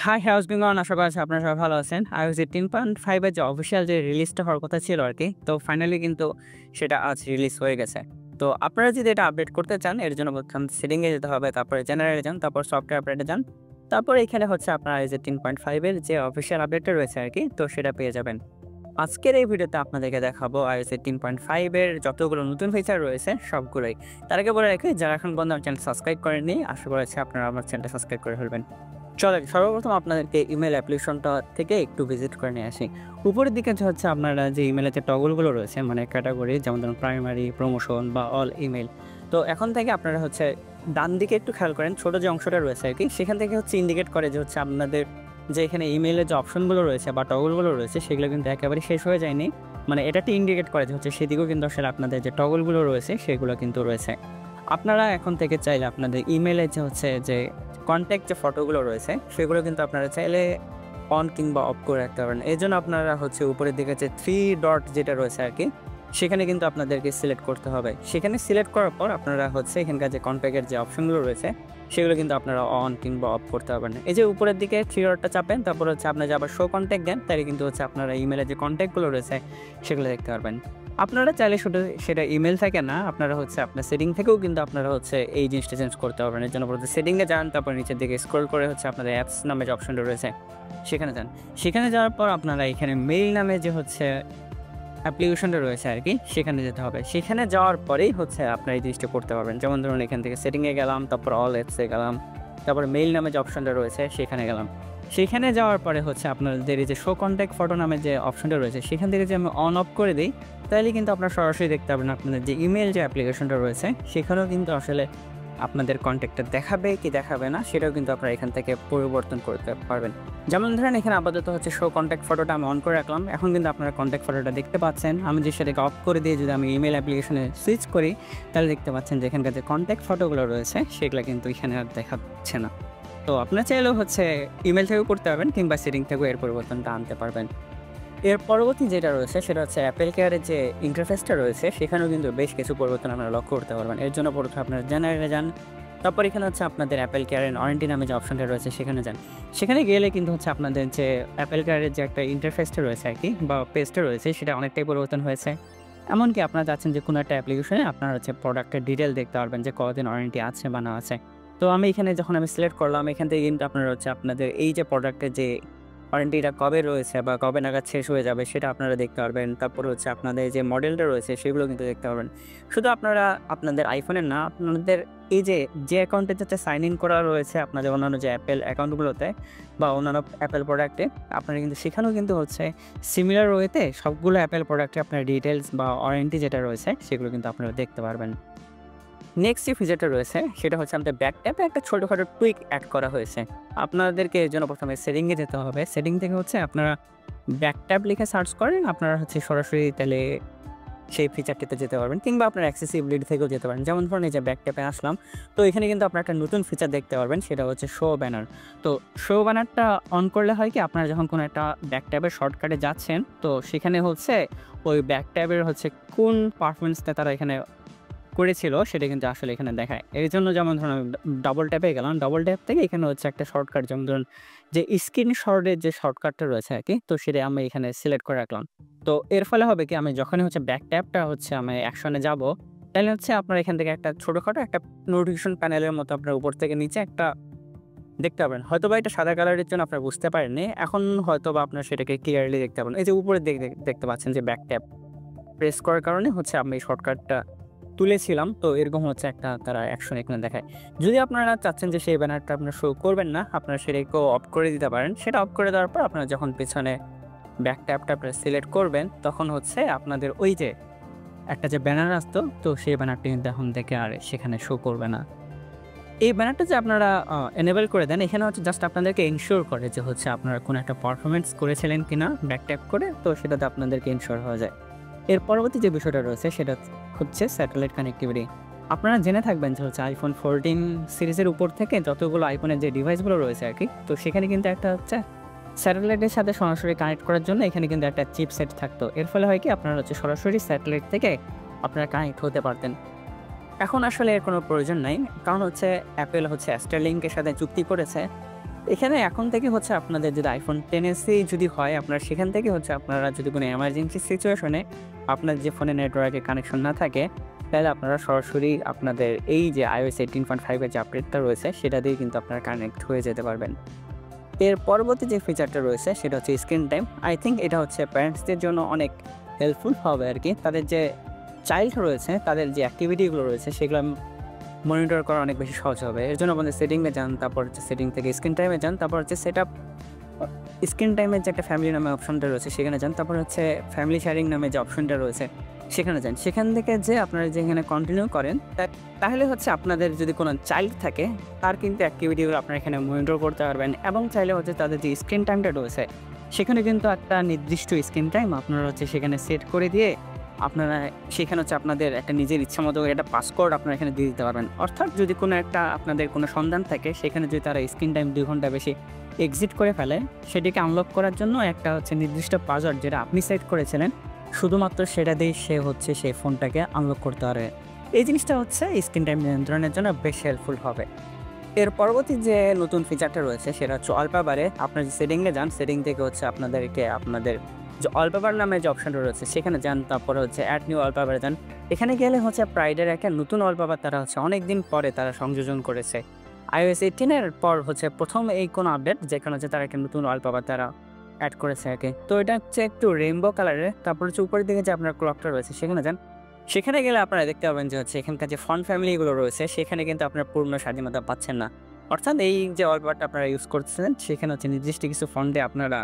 High house বিঙ্গন আশা করা আপনারা সবাই ভালো আছেন। iOS 18.5 এর যে অফিসিয়াল যে রিলিজটা হওয়ার কথা ছিল আরকি, তো ফাইনালি কিন্তু সেটা আজ রিলিজ হয়ে গেছে। তো আপনারা যদি এটা আপডেট করতে চান এর জন্য প্রথম সেটিংয়ে যেতে হবে, তারপরে জেনারেলে যান, তারপর সফটওয়্যার আপডেটে যান। তারপরে এখানে হচ্ছে আপনার iOS 18.5 এর যে অফিসিয়াল আপডেটটা রয়েছে আরকি, তো সেটা পেয়ে যাবেন। আজকের এই ভিডিওতে আপনাদেরকে দেখাবো iOS 18.5 এর যতগুলো নতুন ফিচার রয়েছে সবগুলোই। তার আগে বলে রাখি যারা এখন পর্যন্ত আমার চ্যানেল সাবস্ক্রাইব করেননি, আশা করছি আপনারা আমার চ্যানেলটা সাবস্ক্রাইব করে ফেলবেন। চলেন সর্বপ্রথম আপনাদেরকে ইমেল অ্যাপ্লিকেশনটা থেকে একটু ভিজিট করে নিয়ে আসি। উপরের দিকে যে হচ্ছে আপনারা যে ইমেলের যে টগলগুলো রয়েছে মানে ক্যাটাগরি যেমন ধরুন প্রাইমারি, প্রমোশন বা অল ইমেল। তো এখন থেকে আপনারা হচ্ছে ডান দিকে একটু খেয়াল করেন, ছোটো যে অংশটা রয়েছে আর কি, সেখান থেকে হচ্ছে ইন্ডিকেট করে যে হচ্ছে আপনাদের যে এখানে ইমেলের যে অপশনগুলো রয়েছে বা টগলগুলো রয়েছে সেগুলো কিন্তু একেবারে শেষ হয়ে যায়নি। মানে এটা ইন্ডিকেট করে যে হচ্ছে সেদিকেও কিন্তু আসলে আপনাদের যে টগলগুলো রয়েছে সেগুলো কিন্তু রয়েছে। আপনারা এখন থেকে চাইলে আপনাদের ইমেলে যে হচ্ছে যে কন্ট্যাক্ট যে ফটোগুলো রয়েছে সেগুলো কিন্তু আপনারা চাইলে অন কিংবা অফ করে রাখতে পারেন। এই জন্য আপনারা হচ্ছে উপরের দিকে যে 3 ডট যেটা রয়েছে আর কি, সেখানে কিন্তু আপনাদেরকে সিলেক্ট করতে হবে। সেখানে সিলেক্ট করার পর আপনারা হচ্ছে এখানকার যে কন্ট্যাক্টের যে অপশনগুলো রয়েছে সেগুলো কিন্তু আপনারা অন কিংবা অফ করতে পারবেন। এই যে উপরের দিকে 3 ডটটা চাপেন, তারপর হচ্ছে আপনারা যে আবার শো কন্ট্যাক্ট দেন, তাহলে কিন্তু হচ্ছে আপনারা ইমেলে যে কন্ট্যাক্টগুলো রয়েছে সেগুলো দেখতে পারবেন। আপনারা চাইলে শুধু সেটা ইমেল থেকে না, আপনারা হচ্ছে আপনার সেটিং থেকেও কিন্তু আপনারা হচ্ছে এই জিনিসটা চেঞ্জ করতে পারবেন। এর জন্য প্রথমে সেটিংয়ে যান, তারপর নিচের দিকে স্ক্রল করে হচ্ছে আপনাদের অ্যাপস নামে যে অপশনটা রয়েছে সেখানে যান। সেখানে যাওয়ার পর আপনারা এখানে মেইল নামে যে হচ্ছে অ্যাপ্লিকেশনটা রয়েছে আর কি, সেখানে যেতে হবে। সেখানে যাওয়ার পরেই হচ্ছে আপনারা এই জিনিসটা করতে পারবেন। যেমন ধরুন এখান থেকে সেটিংয়ে গেলাম, তারপর অল অ্যাপসে গেলাম, তারপর মেইল নামে যে অপশনটা রয়েছে সেখানে গেলাম। সেখানে যাওয়ার পরে হচ্ছে আপনাদের এই যে শো কন্ট্যাক্ট ফটো নামে যে অপশনটা রয়েছে সেখান থেকে যে আমি অন অফ করে দিই, তাহলে কিন্তু আপনারা সরাসরি দেখতে পাবেন আপনাদের যে ইমেল যে অ্যাপ্লিকেশনটা রয়েছে সেখানেও কিন্তু আসলে আপনাদের কন্ট্যাক্টটা দেখাবে কি দেখাবে না সেটাও কিন্তু আপনারা এখান থেকে পরিবর্তন করতে পারবেন। যেমন ধরেন এখানে আপাতত হচ্ছে শো কন্ট্যাক্ট ফটোটা আমি অন করে রাখলাম, এখন কিন্তু আপনারা কন্ট্যাক্ট ফটোটা দেখতে পাচ্ছেন। আমি যে সেটাকে অফ করে দিয়ে যদি আমি ইমেল অ্যাপ্লিকেশনে সুইচ করি, তাহলে দেখতে পাচ্ছেন যে এখানকার যে কন্ট্যাক্ট ফটোগুলো রয়েছে সেগুলো কিন্তু এখানে আর দেখাচ্ছে না। তো আপনার চাইলেও হচ্ছে ইমেল থেকেও করতে পারবেন কিংবা সেটিং থেকেও এর পরিবর্তনটা আনতে পারবেন। এর পরবর্তী যেটা রয়েছে সেটা হচ্ছে অ্যাপেল কেয়ারের যে ইন্টারফেসটা রয়েছে সেখানেও কিন্তু বেশ কিছু পরিবর্তন আপনারা লক্ষ্য করতে পারবেন। এর জন্য প্রথমে আপনারা জেনারেলে যান, তারপর এখানে হচ্ছে আপনাদের অ্যাপেল কেয়ারের ওয়ারেন্টি নামে যে অপশনটা রয়েছে সেখানে যান। সেখানে গেলে কিন্তু হচ্ছে আপনাদের যে অ্যাপেল কেয়ারের যে একটা ইন্টারফেসটা রয়েছে আর কি বা পেজটা রয়েছে সেটা অনেকটাই পরিবর্তন হয়েছে। এমনকি আপনারা চাচ্ছেন যে কোনো একটা অ্যাপ্লিকেশনে আপনারা হচ্ছে প্রোডাক্টের ডিটেল দেখতে পারবেন যে কতদিন ওয়ারেন্টি আছে বা না আছে। তো আমি এখানে যখন আমি সিলেক্ট করলাম, এখান থেকে কিন্তু আপনারা হচ্ছে আপনাদের এই যে প্রোডাক্টের যে ওয়ারেন্টিটা কবে রয়েছে বা কবে নাগাদ শেষ হয়ে যাবে সেটা আপনারা দেখতে পারবেন। তারপর হচ্ছে আপনাদের যে মডেলটা রয়েছে সেগুলো কিন্তু দেখতে পারবেন। শুধু আপনারা আপনাদের আইফোনের না, আপনাদের এই যে অ্যাকাউন্টে যাতে সাইন ইন করা রয়েছে আপনাদের অন্যান্য যে অ্যাপেল অ্যাকাউন্টগুলোতে বা অন্যান্য অ্যাপেল প্রোডাক্টে, আপনারা কিন্তু সেখানেও কিন্তু হচ্ছে সিমিলার ওয়েতে সবগুলো অ্যাপেল প্রোডাক্টে আপনার ডিটেলস বা ওয়ারেন্টি যেটা রয়েছে সেগুলো কিন্তু আপনারা দেখতে পারবেন। নেক্সট যে ফিচারটা রয়েছে সেটা হচ্ছে আমাদের ব্যাক ট্যাপে একটা ছোটোখাটো টুইক অ্যাড করা হয়েছে। আপনাদেরকে এর জন্য প্রথমে সেটিংয়ে যেতে হবে। সেটিং থেকে হচ্ছে আপনারা ব্যাক ট্যাপ লিখে সার্চ করেন, আপনারা হচ্ছে সরাসরি তাহলে সেই ফিচারটিতে যেতে পারবেন কিংবা আপনার অ্যাক্সেসিবিলিটি থেকেও যেতে পারেন। যেমন ধরুন এই যে ব্যাক ট্যাপে আসলাম, তো এখানে কিন্তু আপনারা একটা নতুন ফিচার দেখতে পারবেন, সেটা হচ্ছে শো ব্যানার। তো শো ব্যানারটা অন করলে হয় কি, আপনারা যখন কোনো একটা ব্যাক ট্যাবের শর্টকাটে যাচ্ছেন তো সেখানে হচ্ছে ওই ব্যাক ট্যাবের হচ্ছে কোন পারফরমেন্সটা তারা এখানে করেছিল সেটা কিন্তু আসলে এখানে দেখায়। এর জন্য যেমন ধরুন আমি ডাবল ট্যাপে গেলাম, ডাবল ট্যাপ থেকে এখানে হচ্ছে একটা শর্টকাট, যেমন ধরুন যে স্ক্রিনশটের যে শর্টকাটটা রয়েছে আর কি, তো সেটা আমি এখানে সিলেক্ট করে রাখলাম। তো এর ফলে হবে কি, আমি যখনই হচ্ছে ব্যাক ট্যাপটা হচ্ছে আমি অ্যাকশনে যাব, তাহলে হচ্ছে আপনার এখান থেকে একটা ছোটোখাটো একটা নোটিফিকেশন প্যানেলের মতো আপনার উপর থেকে নিচে একটা দেখতে পাবেন। হয়তোবা এটা সাদা কালারের জন্য আপনারা বুঝতে পারেননি, এখন হয়তোবা আপনার সেটাকে ক্লিয়ারলি দেখতে পাবেন। এই যে উপরে দেখতে পাচ্ছেন যে ব্যাক ট্যাপ প্রেস করার কারণে হচ্ছে আমি এই শর্টকাটটা তুলেছিলাম। তো এরকম হচ্ছে একটা তারা অ্যাকশন এখানে দেখায়। যদি আপনারা চাচ্ছেন যে সেই ব্যানারটা আপনারা শো করবেন না, আপনারা সেটাকেও অফ করে দিতে পারেন। সেটা অফ করে দেওয়ার পর আপনারা যখন পেছনে ব্যাক ট্যাপটা আপনারা সিলেক্ট করবেন তখন হচ্ছে আপনাদের ওই যে একটা যে ব্যানার আসতো, তো সেই ব্যানারটি কিন্তু এখন থেকে আর সেখানে শো করবে না। এই ব্যানারটা যে আপনারা এনেবল করে দেন, এখানে হচ্ছে জাস্ট আপনাদেরকে এনশিওর করে যে হচ্ছে আপনারা কোনো একটা পারফরমেন্স করেছিলেন কিনা ব্যাক ট্যাপ করে, তো সেটাতে আপনাদেরকে এনশিওর হয়ে যায়। এর পরবর্তী যে বিষয়টা রয়েছে সেটা হচ্ছে স্যাটেলাইট কানেক্টিভিটি। আপনারা জেনে থাকবেন যে হচ্ছে আইফোন 14 সিরিজের উপর থেকে যতগুলো আইফোনের যে ডিভাইসগুলো রয়েছে আর কি, তো সেখানে কিন্তু একটা হচ্ছে স্যাটেলাইটের সাথে সরাসরি কানেক্ট করার জন্য এখানে কিন্তু একটা চিপসেট থাকতো। এর ফলে হয় কি, আপনারা হচ্ছে সরাসরি স্যাটেলাইট থেকে আপনারা কানেক্ট হতে পারতেন। এখন আসলে এর কোনো প্রয়োজন নাই, কারণ হচ্ছে অ্যাপেল হচ্ছে স্টারলিংকের সাথে চুক্তি করেছে। এখানে এখন থেকে হচ্ছে আপনাদের যদি iPhone XS যদি হয় আপনার সেখান থেকে হচ্ছে আপনারা যদি কোনো এমার্জেন্সি সিচুয়েশনে আপনার যে ফোনে নেটওয়ার্কে কানেকশন না থাকে তাহলে আপনারা সরাসরি আপনাদের এই যে iOS 18.5 এর যে আপডেটটা রয়েছে সেটা দিয়ে কিন্তু আপনারা কানেক্ট হয়ে যেতে পারবেন। এর পরবর্তী যে ফিচারটা রয়েছে সেটা হচ্ছে স্ক্রিন টাইম। আই থিঙ্ক এটা হচ্ছে প্যারেন্টসদের জন্য অনেক হেল্পফুল হবে আর কি। তাদের যে চাইল্ড রয়েছে তাদের যে অ্যাক্টিভিটিগুলো রয়েছে সেগুলো মনিটর করা অনেক বেশি সহজ হবে। এর জন্য আমাদের সেটিংয়ে যান, তারপর হচ্ছে সেটিং থেকে স্ক্রিন টাইমে যান, তারপর হচ্ছে সেটআপ স্ক্রিন টাইমের যে একটা ফ্যামিলি নামে অপশনটা রয়েছে সেখানে যান, তারপর হচ্ছে ফ্যামিলি শেয়ারিং নামে যে অপশনটা রয়েছে সেখানে যান। সেখান থেকে যে আপনারা যেখানে কন্টিনিউ করেন তাহলে হচ্ছে আপনাদের যদি কোনো চাইল্ড থাকে তার কিন্তু অ্যাক্টিভিটিগুলো আপনারা এখানে মনিটর করতে পারবেন এবং চাইলে হচ্ছে তাদের যে স্ক্রিন টাইমটা রয়েছে সেখানে কিন্তু একটা নির্দিষ্ট স্ক্রিন টাইম আপনারা হচ্ছে সেখানে সেট করে দিয়ে আপনারা সেখানে হচ্ছে আপনাদের একটা নিজের ইচ্ছা মতো একটা পাসকোড আপনারা এখানে দিয়ে দিতে পারবেন। অর্থাৎ যদি কোনো একটা আপনাদের কোনো সন্ধান থাকে সেখানে যদি তারা স্ক্রিন টাইম 2 ঘন্টা বেশি এক্সিট করে ফেলে সেটিকে আনলক করার জন্য একটা হচ্ছে নির্দিষ্ট পাসওয়ার্ড যেটা আপনি সেট করেছিলেন শুধুমাত্র সেটা দিয়ে সে হচ্ছে সেই ফোনটাকে আনলক করতে পারে। এই জিনিসটা হচ্ছে স্ক্রিন টাইম নিয়ন্ত্রণের জন্য বেশ হেল্পফুল হবে। এর পরবর্তী যে নতুন ফিচারটা রয়েছে সেটা হচ্ছে ওয়ালপেপারে আপনার যে সেটিংয়ে যান, সেটিং থেকে হচ্ছে আপনাদেরকে আপনাদের যে ওয়ালপেপার নামে যে অপশনটা রয়েছে সেখানে যান, তারপরে হচ্ছে অ্যাড নিউ ওয়ালপেপারে যান। এখানে গেলে হচ্ছে প্রাইডের একটা নতুন ওয়ালপেপার তারা হচ্ছে অনেক দিন পরে তারা সংযোজন করেছে। iOS 18 পর হচ্ছে প্রথম এই কোনো আপডেট যেখানে হচ্ছে তারা একটা নতুন ওয়ালপেপার তারা অ্যাড করেছে আর কি। তো এটা হচ্ছে একটু রেইনবো কালারের। তারপর হচ্ছে উপরের দিকে যে আপনার ক্লকটা রয়েছে সেখানে যান। সেখানে গেলে আপনারা দেখতে পাবেন যে হচ্ছে এখানকার যে ফন্ট ফ্যামিলিগুলো রয়েছে সেখানে কিন্তু আপনার পূর্ণ স্বাধীনতা পাচ্ছেন না। অর্থাৎ এই যে ওয়ালপেপারটা আপনারা ইউজ করতেছেন সেখানে হচ্ছে নির্দিষ্ট কিছু ফন্টে আপনারা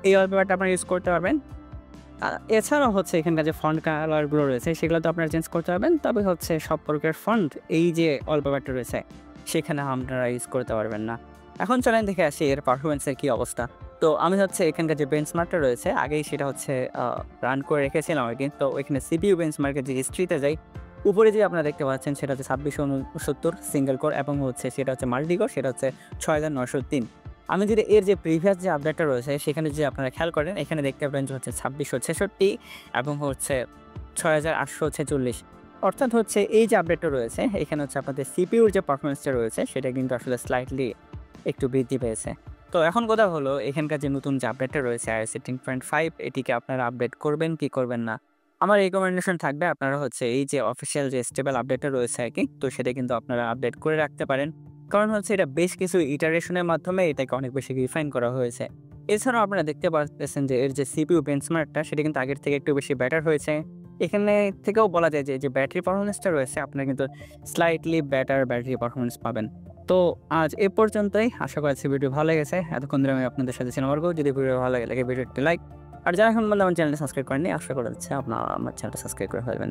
এই ওয়ালপেপারটা আপনারা ইউজ করতে পারবেন। এছাড়াও হচ্ছে এখানকার যে ফন্ট কালারগুলো রয়েছে সেগুলো তো আপনারা চেঞ্জ করতে পারবেন, তবে হচ্ছে সব প্রকার ফন্ট এই যে ওয়ালপেপারটা রয়েছে সেখানে আপনারা ইউজ করতে পারবেন না। এখন চলেন দেখে আসি এর পারফরমেন্সের কী অবস্থা। তো আমি হচ্ছে এখানকার যে বেঞ্চমার্কটা রয়েছে আগেই সেটা হচ্ছে রান করে রেখেছিলাম আর কি। তো এখানে CPU বেঞ্চমার্কের যে হিস্ট্রিতে যাই, উপরে যে আপনারা দেখতে পাচ্ছেন সেটা হচ্ছে 2669 সিঙ্গেল কোর এবং হচ্ছে সেটা হচ্ছে মাল্টি কোর, সেটা হচ্ছে 6903। আমি যদি এর যে প্রিভিয়াস যে আপডেটটা রয়েছে সেখানে যে আপনারা খেয়াল করেন এখানে দেখতে পাবেন যে হচ্ছে 2666 এবং হচ্ছে 6846। অর্থাৎ হচ্ছে এই যে আপডেটটা রয়েছে এখানে হচ্ছে আপনাদের সিপিইউর যে পারফরমেন্সটা রয়েছে সেটা কিন্তু আসলে স্লাইটলি একটু বৃদ্ধি পেয়েছে। তো এখন কথা হলো এখানকার যে নতুন যে আপডেটটা রয়েছে iOS 18.5 এটিকে আপনারা আপডেট করবেন কি করবেন না। আমার রিকমেন্ডেশন থাকবে আপনারা হচ্ছে এই যে অফিসিয়াল যে স্টেবল আপডেটটা রয়েছে আর কি, তো সেটা কিন্তু আপনারা আপডেট করে রাখতে পারেন। কারণ হচ্ছে এটা বেশ কিছু ইটারেশনের মাধ্যমে এটাকে অনেক বেশি রিফাইন করা হয়েছে। এছাড়াও আপনারা দেখতে পাচ্ছেন যে এর যে CPU বেঞ্চমার্কটা সেটা কিন্তু আগের থেকে একটু বেশি বেটার হয়েছে। এখানে থেকেও বলা যায় যে ব্যাটারি পারফরমেন্সটা রয়েছে আপনারা কিন্তু স্লাইটলি বেটার ব্যাটারি পারফরমেন্স পাবেন। তো আজ এ পর্যন্তই। আশা করছি ভিডিও ভালো লেগেছে। এতক্ষণ ধরে আমি আপনাদের সাথে ছিলাম অর্ক। যদি ভিডিও ভালো লাগে ভিডিওটি লাইক, আর যারা এখন বললে আমার চ্যানেলটা সাবস্ক্রাইব করেননি আশা করা যাচ্ছে আপনারা আমার চ্যানেলটা সাবস্ক্রাইব করে ফেলবেন।